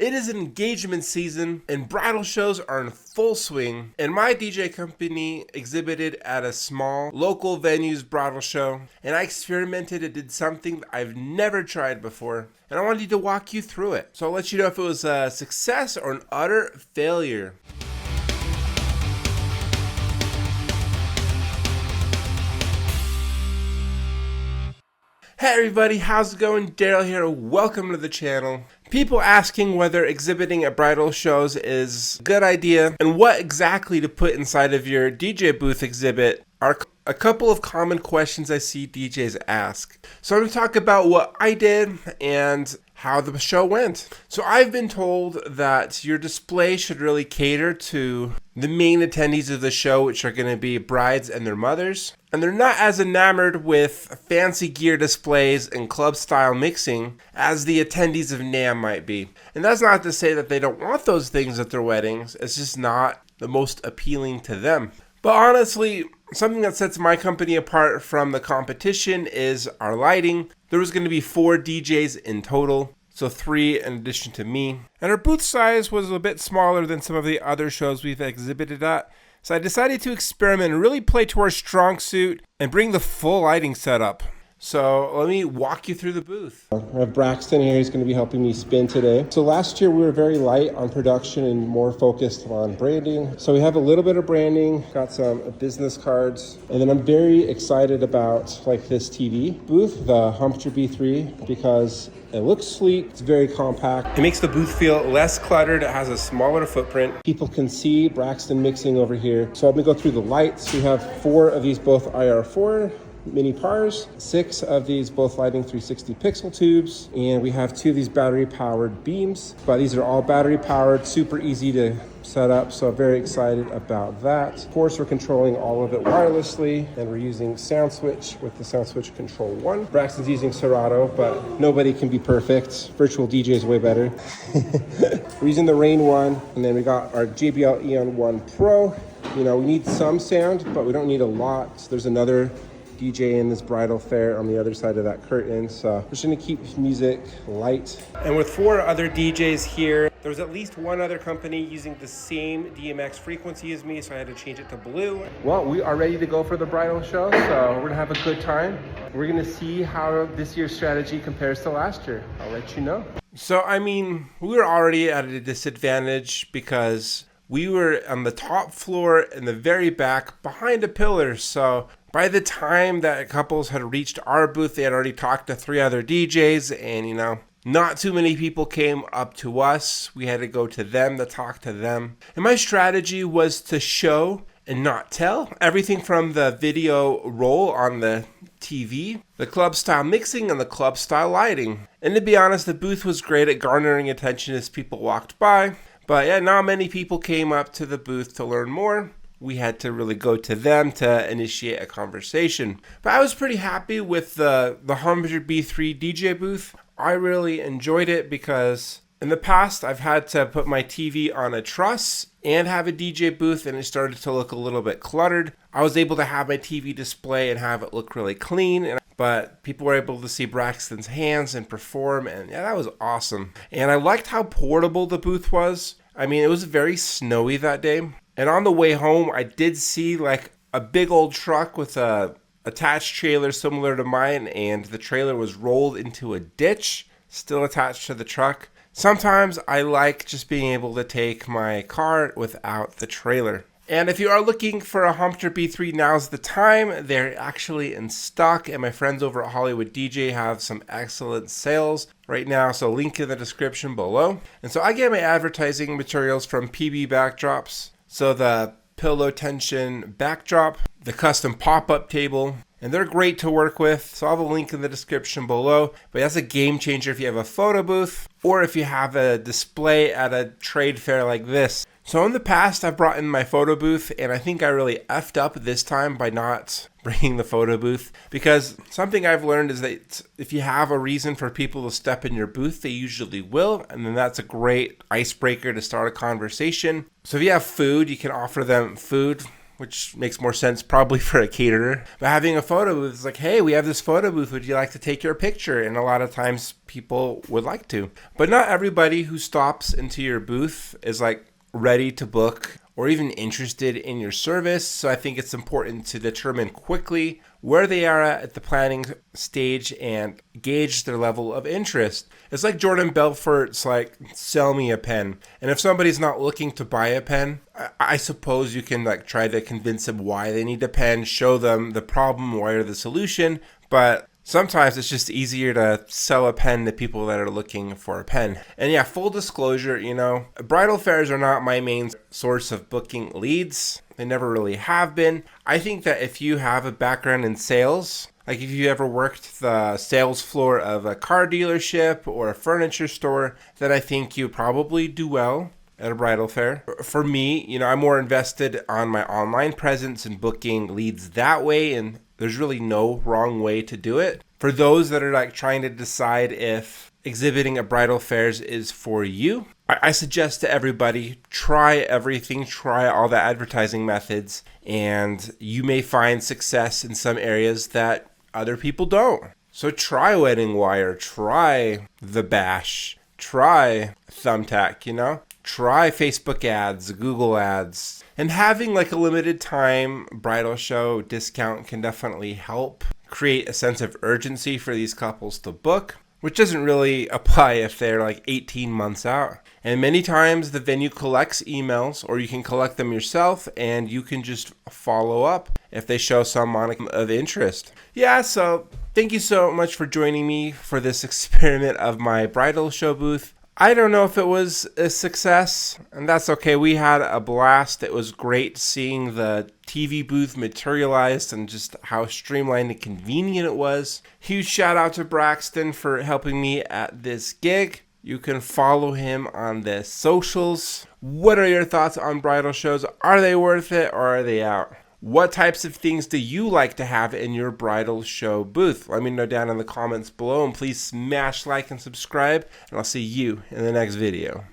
It is engagement season and bridal shows are in full swing, and my DJ company exhibited at a small local venue's bridal show, and I experimented and did something that I've never tried before, and I wanted to walk you through it. So I'll let you know if it was a success or an utter failure. Hey everybody, how's it going? Daryl here. Welcome to the channel. People asking whether exhibiting at bridal shows is a good idea and what exactly to put inside of your DJ booth exhibit are a couple of common questions I see DJs ask. So I'm going to talk about what I did and how the show went. So I've been told that your display should really cater to the main attendees of the show, which are going to be brides and their mothers. And they're not as enamored with fancy gear displays and club style mixing as the attendees of NAMM might be. And that's not to say that they don't want those things at their weddings. It's just not the most appealing to them. But honestly, something that sets my company apart from the competition is our lighting. There was going to be 4 DJs in total, so 3 in addition to me. And our booth size was a bit smaller than some of the other shows we've exhibited at. So I decided to experiment and really play to our strong suit and bring the full lighting setup. So let me walk you through the booth. I have Braxton here. He's going to be helping me spin today. So last year we were very light on production and more focused on branding. So we have a little bit of branding, got some business cards, and then I'm very excited about like this TV booth, the Humpster B3, because it looks sleek, it's very compact. It makes the booth feel less cluttered, it has a smaller footprint. People can see Braxton mixing over here. So I'm gonna go through the lights. We have 4 of these, both IR4 mini pars, 6 of these both lighting 360 pixel tubes, and we have 2 of these battery powered beams, but these are all battery powered, super easy to set up, so I'm very excited about that. Of course, we're controlling all of it wirelessly, and we're using SOUNDSWITCH with the SOUNDSWITCH Control 1. Braxton's using Serato, but nobody can be perfect. Virtual DJ is way better. We're using the Rain 1, and then we got our JBL Eon 1 Pro. You know, we need some sound, but we don't need a lot. So there's another DJ in this bridal fair on the other side of that curtain, so we're just gonna keep music light. And with 4 other DJs here, there was at least one other company using the same DMX frequency as me, so I had to change it to blue. Well, we are ready to go for the bridal show, so we're gonna have a good time. We're gonna see how this year's strategy compares to last year. I'll let you know. So, I mean, we were already at a disadvantage because we were on the top floor in the very back behind a pillar, so by the time that couples had reached our booth, they had already talked to 3 other DJs, and you know, not too many people came up to us. We had to go to them to talk to them. And my strategy was to show and not tell. Everything from the video roll on the TV, the club style mixing, and the club style lighting. And to be honest, the booth was great at garnering attention as people walked by. But yeah, not many people came up to the booth to learn more. We had to really go to them to initiate a conversation. But I was pretty happy with the Humpster B3 DJ booth. I really enjoyed it because in the past I've had to put my TV on a truss and have a DJ booth, and it started to look a little bit cluttered. I was able to have my TV display and have it look really clean, but people were able to see Braxton's hands and perform, and yeah, that was awesome. And I liked how portable the booth was. I mean, it was very snowy that day. And on the way home, I did see like a big old truck with a attached trailer similar to mine, and the trailer was rolled into a ditch, still attached to the truck. Sometimes I like just being able to take my car without the trailer. And if you are looking for a Humpster B3, now's the time. They're actually in stock, and my friends over at Hollywood DJ have some excellent sales right now, so link in the description below. And so I get my advertising materials from PB Backdrops. So the pillow tension backdrop, the custom pop-up table, and they're great to work with. So I'll have a link in the description below. But that's a game changer if you have a photo booth or if you have a display at a trade fair like this. So in the past, I've brought in my photo booth, and I think I really effed up this time by not bringing the photo booth, because something I've learned is that if you have a reason for people to step in your booth, they usually will, and then that's a great icebreaker to start a conversation. So if you have food, you can offer them food, which makes more sense probably for a caterer. But having a photo booth is like, hey, we have this photo booth. Would you like to take your picture? And a lot of times people would like to. But not everybody who stops into your booth is like ready to book or even interested in your service. So I think it's important to determine quickly where they are at the planning stage and gauge their level of interest. It's like Jordan Belfort's like, sell me a pen. And if somebody's not looking to buy a pen, I suppose you can like try to convince them why they need a pen, show them the problem, why or the solution. But sometimes it's just easier to sell a pen to people that are looking for a pen. And yeah, full disclosure, bridal fairs are not my main source of booking leads. They never really have been. I think that if you have a background in sales, like if you ever worked the sales floor of a car dealership or a furniture store, then I think you probably do well at a bridal fair. For me, I'm more invested on my online presence and booking leads that way, and there's really no wrong way to do it. For those that are like trying to decide if exhibiting at bridal fairs is for you, I suggest to everybody, try everything, try all the advertising methods, and you may find success in some areas that other people don't. So try Wedding Wire, try The Bash, try Thumbtack, try Facebook ads, Google ads. And having like a limited time bridal show discount can definitely help create a sense of urgency for these couples to book, which doesn't really apply if they're like 18 months out. And many times the venue collects emails, or you can collect them yourself, and you can just follow up if they show some modicum of interest. Yeah, so thank you so much for joining me for this experiment of my bridal show booth. I don't know if it was a success, and that's okay. We had a blast. It was great seeing the TV booth materialized and just how streamlined and convenient it was. Huge shout out to Braxton for helping me at this gig. You can follow him on the socials. What are your thoughts on bridal shows? Are they worth it or are they out? What types of things do you like to have in your bridal show booth? Let me know down in the comments below, and please smash like and subscribe, and I'll see you in the next video.